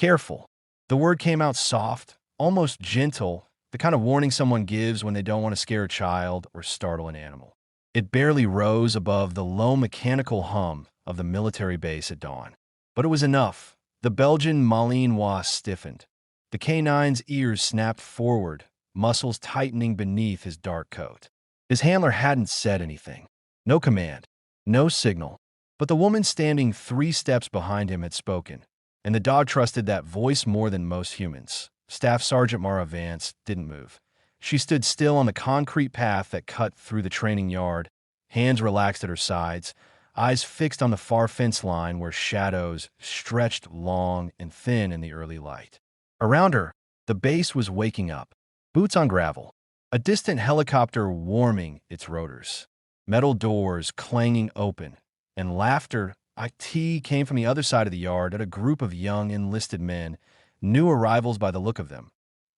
Careful. The word came out soft, almost gentle, the kind of warning someone gives when they don't want to scare a child or startle an animal. It barely rose above the low mechanical hum of the military base at dawn. But it was enough. The Belgian Malinois stiffened. The canine's ears snapped forward, muscles tightening beneath his dark coat. His handler hadn't said anything. No command. No signal. But the woman standing 3 steps behind him had spoken, and the dog trusted that voice more than most humans. Staff Sergeant Mara Vance didn't move. She stood still on the concrete path that cut through the training yard, hands relaxed at her sides, eyes fixed on the far fence line where shadows stretched long and thin in the early light. Around her, the base was waking up. Boots on gravel. A distant helicopter warming its rotors. Metal doors clanging open. And laughter, IT, came from the other side of the yard at a group of young enlisted men, new arrivals by the look of them,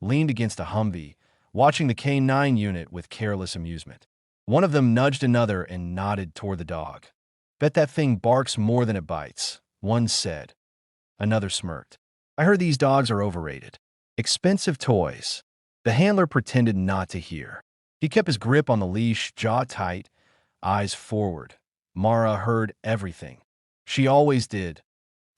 leaned against a Humvee, watching the K-9 unit with careless amusement. One of them nudged another and nodded toward the dog. Bet that thing barks more than it bites, one said. Another smirked. I heard these dogs are overrated. Expensive toys. The handler pretended not to hear. He kept his grip on the leash, jaw tight, eyes forward. Mara heard everything. She always did.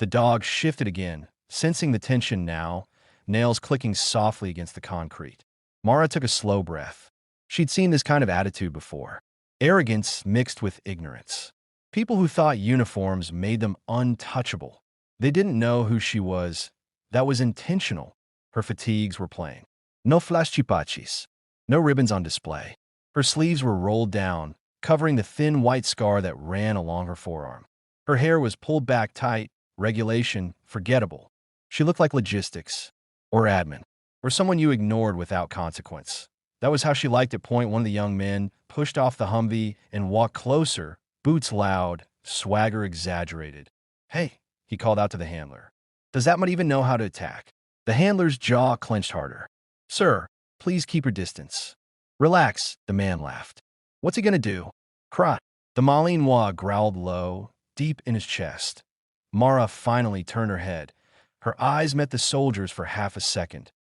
The dog shifted again, sensing the tension now, nails clicking softly against the concrete. Mara took a slow breath. She'd seen this kind of attitude before. Arrogance mixed with ignorance. People who thought uniforms made them untouchable. They didn't know who she was. That was intentional. Her fatigues were plain. No flash chipachis. No ribbons on display. Her sleeves were rolled down, covering the thin white scar that ran along her forearm. Her hair was pulled back tight, regulation, forgettable. She looked like logistics, or admin, or someone you ignored without consequence. That was how she liked it. One of the young men pushed off the Humvee and walked closer, boots loud, swagger exaggerated. Hey, he called out to the handler. Does that mutt even know how to attack? The handler's jaw clenched harder. Sir, please keep your distance. Relax, the man laughed. What's he gonna do? Cry. The Malinois growled low, deep in his chest. Mara finally turned her head. Her eyes met the soldier's for half a second.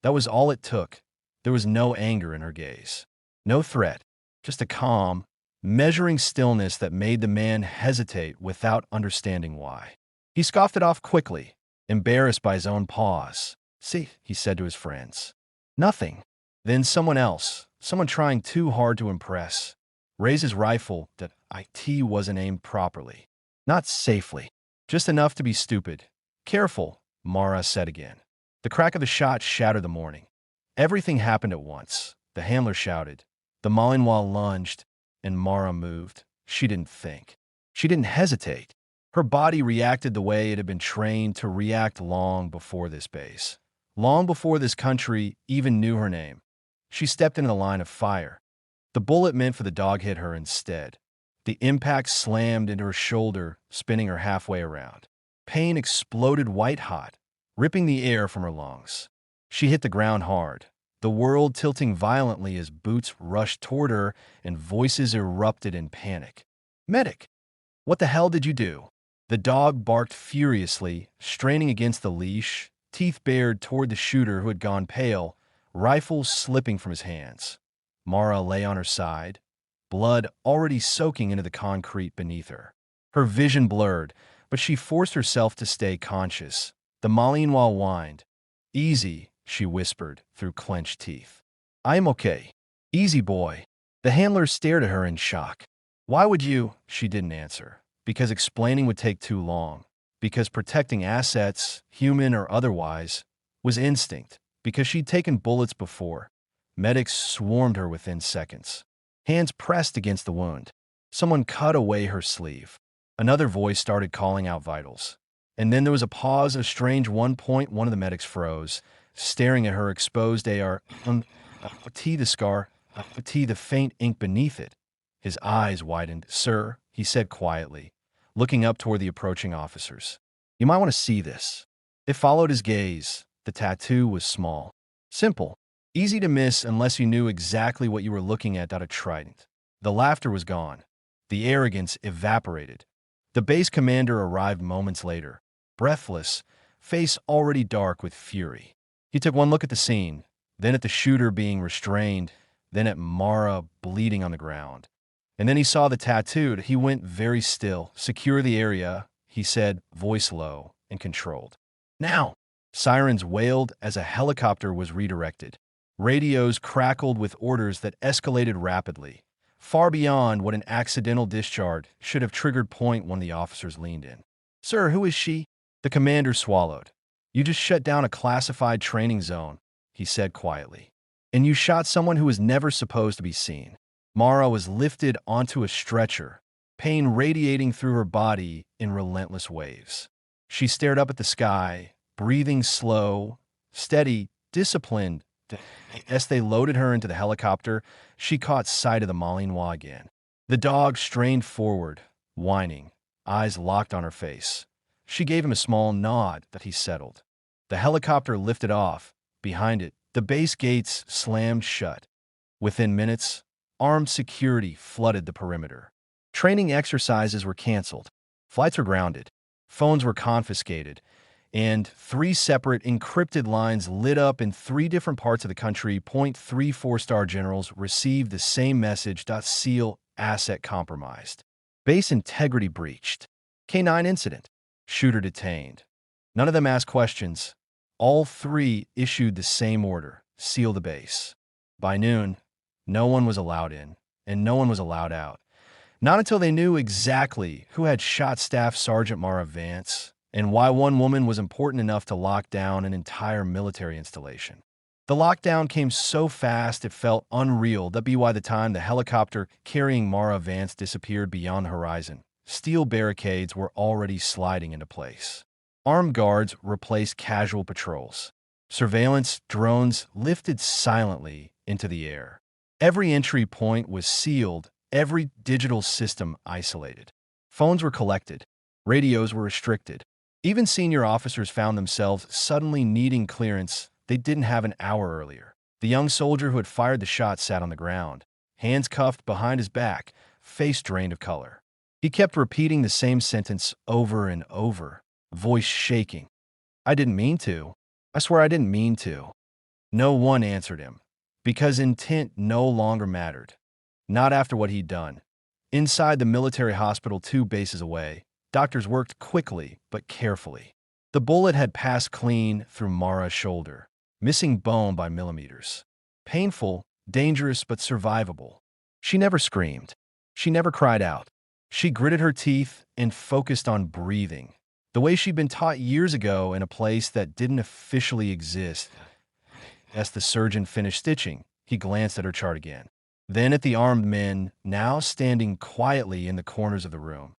That was all it took. There was no anger in her gaze. No threat. Just a calm, measuring stillness that made the man hesitate without understanding why. He scoffed it off quickly, embarrassed by his own pause. See, he said to his friends. Nothing. Then someone else, someone trying too hard to impress, raised his rifle that IT wasn't aimed properly. Not safely. Just enough to be stupid. Careful, Mara said again. The crack of the shot shattered the morning. Everything happened at once. The handler shouted. The Malinois lunged, and Mara moved. She didn't think. She didn't hesitate. Her body reacted the way it had been trained to react long before this base. Long before this country even knew her name. She stepped into the line of fire. The bullet meant for the dog hit her instead. The impact slammed into her shoulder, spinning her halfway around. Pain exploded white-hot, ripping the air from her lungs. She hit the ground hard, the world tilting violently as boots rushed toward her and voices erupted in panic. Medic! What the hell did you do? The dog barked furiously, straining against the leash, teeth bared toward the shooter who had gone pale, rifle slipping from his hands. Mara lay on her side, blood already soaking into the concrete beneath her. Her vision blurred, but she forced herself to stay conscious. The Malinois whined. Easy, she whispered through clenched teeth. I am okay. Easy, boy. The handler stared at her in shock. Why would you? She didn't answer. Because explaining would take too long. Because protecting assets, human or otherwise, was instinct. Because she'd taken bullets before. Medics swarmed her within seconds. Hands pressed against the wound. Someone cut away her sleeve. Another voice started calling out vitals. And then there was a pause, a strange 1 point. One of the medics froze, staring at her exposed AR. The scar, the faint ink beneath it. His eyes widened. Sir, he said quietly, looking up toward the approaching officers. You might want to see this. It followed his gaze. The tattoo was small. Simple. Easy to miss unless you knew exactly what you were looking at. A trident. The laughter was gone. The arrogance evaporated. The base commander arrived moments later, breathless, face already dark with fury. He took one look at the scene, then at the shooter being restrained, then at Mara bleeding on the ground. And then he saw the tattooed. He went very still. Secure the area, he said, voice low and controlled. Now! Sirens wailed as a helicopter was redirected. Radios crackled with orders that escalated rapidly, far beyond what an accidental discharge should have triggered point when the officers leaned in. Sir, who is she? The commander swallowed. You just shut down a classified training zone, he said quietly. And you shot someone who was never supposed to be seen. Mara was lifted onto a stretcher, pain radiating through her body in relentless waves. She stared up at the sky, breathing slow, steady, disciplined. As they loaded her into the helicopter, she caught sight of the Malinois again. The dog strained forward, whining, eyes locked on her face. She gave him a small nod that he settled. The helicopter lifted off. Behind it, the base gates slammed shut. Within minutes, armed security flooded the perimeter. Training exercises were canceled. Flights were grounded. Phones were confiscated. And 3 separate encrypted lines lit up in 3 different parts of the country. 3 4-star generals received the same message. Seal asset compromised. Base integrity breached. K9 incident. Shooter detained. None of them asked questions. All 3 issued the same order. Seal the base. By noon, no one was allowed in, and no one was allowed out. Not until they knew exactly who had shot Staff Sergeant Mara Vance, and why one woman was important enough to lock down an entire military installation. The lockdown came so fast it felt unreal. That by the time the helicopter carrying Mara Vance disappeared beyond the horizon, steel barricades were already sliding into place. Armed guards replaced casual patrols. Surveillance drones lifted silently into the air. Every entry point was sealed, every digital system isolated. Phones were collected. Radios were restricted. Even senior officers found themselves suddenly needing clearance they didn't have an hour earlier. The young soldier who had fired the shot sat on the ground, hands cuffed behind his back, face drained of color. He kept repeating the same sentence over and over, voice shaking. I didn't mean to. I swear I didn't mean to. No one answered him, because intent no longer mattered. Not after what he'd done. Inside the military hospital 2 bases away, doctors worked quickly but carefully. The bullet had passed clean through Mara's shoulder, missing bone by millimeters. Painful, dangerous, but survivable. She never screamed. She never cried out. She gritted her teeth and focused on breathing, the way she'd been taught years ago in a place that didn't officially exist. As the surgeon finished stitching, he glanced at her chart again. Then at the armed men, now standing quietly in the corners of the room.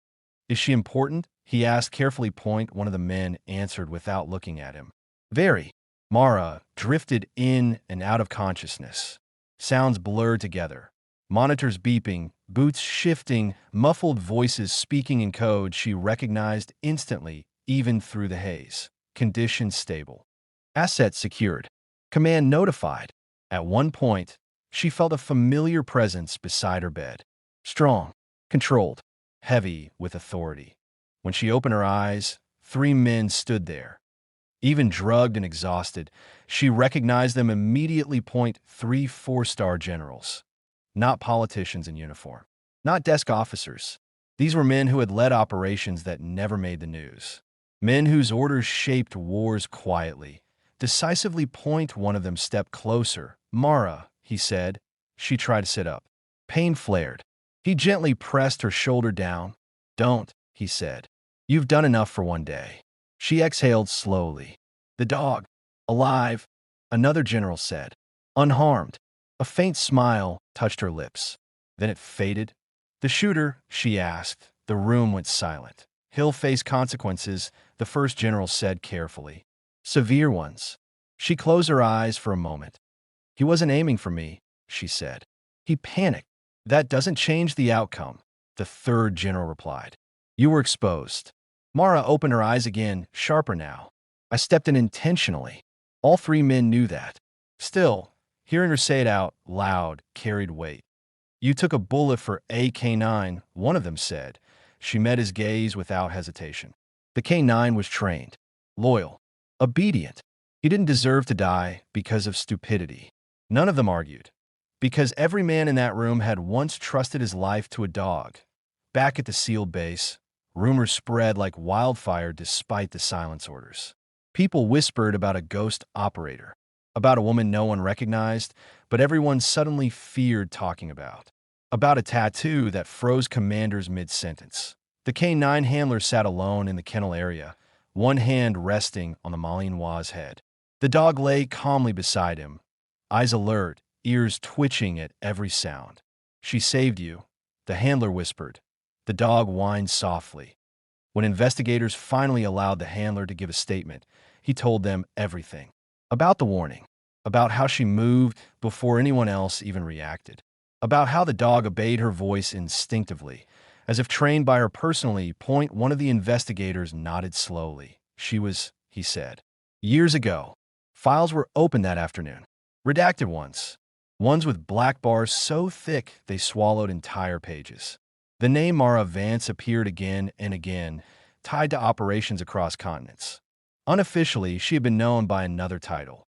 Is she important? He asked, carefully. One of the men answered without looking at him. Very. Mara drifted in and out of consciousness. Sounds blurred together. Monitors beeping, boots shifting, muffled voices speaking in code she recognized instantly, even through the haze. Conditions stable. Assets secured. Command notified. At one point, she felt a familiar presence beside her bed. Strong, controlled, heavy with authority. When she opened her eyes, 3 men stood there. Even drugged and exhausted, she recognized them immediately. 3 4-star generals. Not politicians in uniform. Not desk officers. These were men who had led operations that never made the news. Men whose orders shaped wars quietly. Decisively. One of them stepped closer. Mara, he said. She tried to sit up. Pain flared. He gently pressed her shoulder down. Don't, he said. You've done enough for one day. She exhaled slowly. The dog. Alive, another general said. Unharmed. A faint smile touched her lips. Then it faded. The shooter, she asked. The room went silent. He'll face consequences, the first general said carefully. Severe ones. She closed her eyes for a moment. He wasn't aiming for me, she said. He panicked. That doesn't change the outcome, the third general replied. You were exposed. Mara opened her eyes again, sharper now. I stepped in intentionally. All 3 men knew that. Still, hearing her say it out loud carried weight. You took a bullet for a K9, one of them said. She met his gaze without hesitation. The K9 was trained, loyal, obedient. He didn't deserve to die because of stupidity. None of them argued, because every man in that room had once trusted his life to a dog. Back at the sealed base, rumors spread like wildfire despite the silence orders. People whispered about a ghost operator, about a woman no one recognized, but everyone suddenly feared talking about a tattoo that froze commanders mid-sentence. The K9 handler sat alone in the kennel area, one hand resting on the Malinois's head. The dog lay calmly beside him, eyes alert, ears twitching at every sound. "She saved you," the handler whispered. The dog whined softly. When investigators finally allowed the handler to give a statement, he told them everything. About the warning, about how she moved before anyone else even reacted, about how the dog obeyed her voice instinctively, as if trained by her personally. One of the investigators nodded slowly. "She was," he said. "Years ago, files were opened that afternoon. Redacted ones with black bars so thick they swallowed entire pages. The name Mara Vance appeared again and again, tied to operations across continents. Unofficially, she had been known by another title.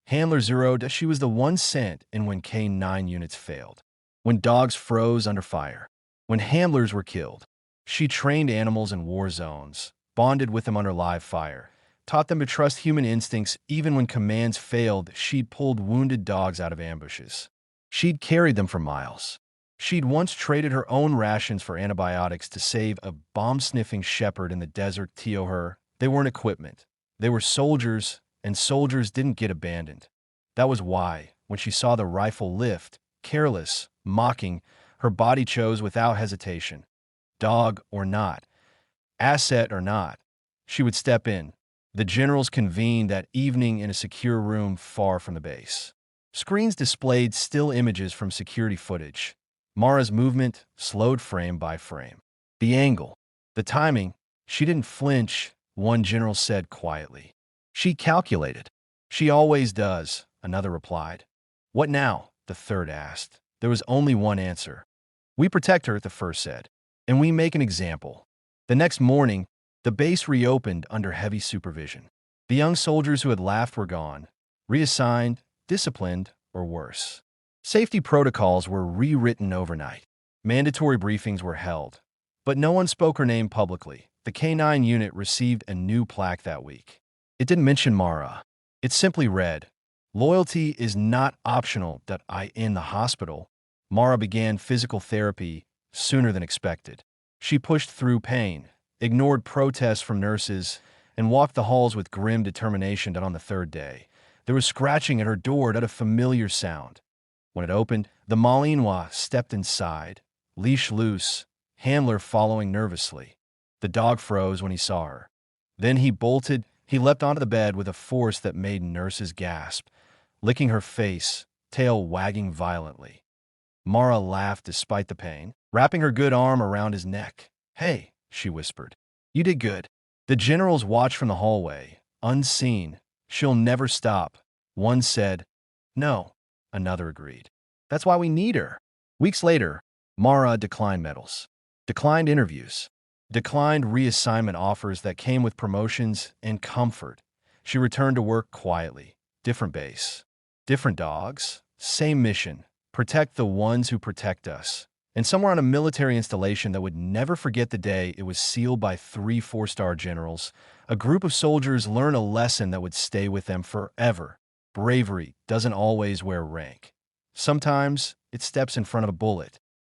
Handler zeroed, she was the one sent in when K9 units failed, when dogs froze under fire, when handlers were killed. She trained animals in war zones, bonded with them under live fire, taught them to trust human instincts even when commands failed. She'd pulled wounded dogs out of ambushes. She'd carried them for miles. She'd once traded her own rations for antibiotics to save a bomb-sniffing shepherd in the desert. Her, they weren't equipment. They were soldiers, and soldiers didn't get abandoned. That was why, when she saw the rifle lift, careless, mocking, her body chose without hesitation. Dog or not, asset or not, she would step in. The generals convened that evening in a secure room far from the base. Screens displayed still images from security footage. Mara's movement slowed frame by frame. The angle, the timing, she didn't flinch, one general said quietly. "She calculated." "She always does," another replied. "What now?" the third asked. There was only one answer. "We protect her," the first said, "and we make an example." The next morning, the base reopened under heavy supervision. The young soldiers who had laughed were gone, reassigned, disciplined, or worse. Safety protocols were rewritten overnight. Mandatory briefings were held, but no one spoke her name publicly. The K9 unit received a new plaque that week. It didn't mention Mara. It simply read, "Loyalty is not optional." In the hospital, Mara began physical therapy sooner than expected. She pushed through pain, ignored protests from nurses, and walked the halls with grim determination. On the third day, there was scratching at her door at a familiar sound. When it opened, the Malinois stepped inside, leash loose, handler following nervously. The dog froze when he saw her. Then he bolted. He leapt onto the bed with a force that made nurses gasp, licking her face, tail wagging violently. Mara laughed despite the pain, wrapping her good arm around his neck. "Hey," she whispered. "You did good." The generals watched from the hallway, unseen. "She'll never stop," one said. "No," another agreed. "That's why we need her." Weeks later, Mara declined medals, declined interviews, declined reassignment offers that came with promotions and comfort. She returned to work quietly. Different base, different dogs, same mission: protect the ones who protect us. And somewhere on a military installation that would never forget the day it was sealed by 3 4-star generals, a group of soldiers learned a lesson that would stay with them forever. Bravery doesn't always wear rank. Sometimes it steps in front of a bullet.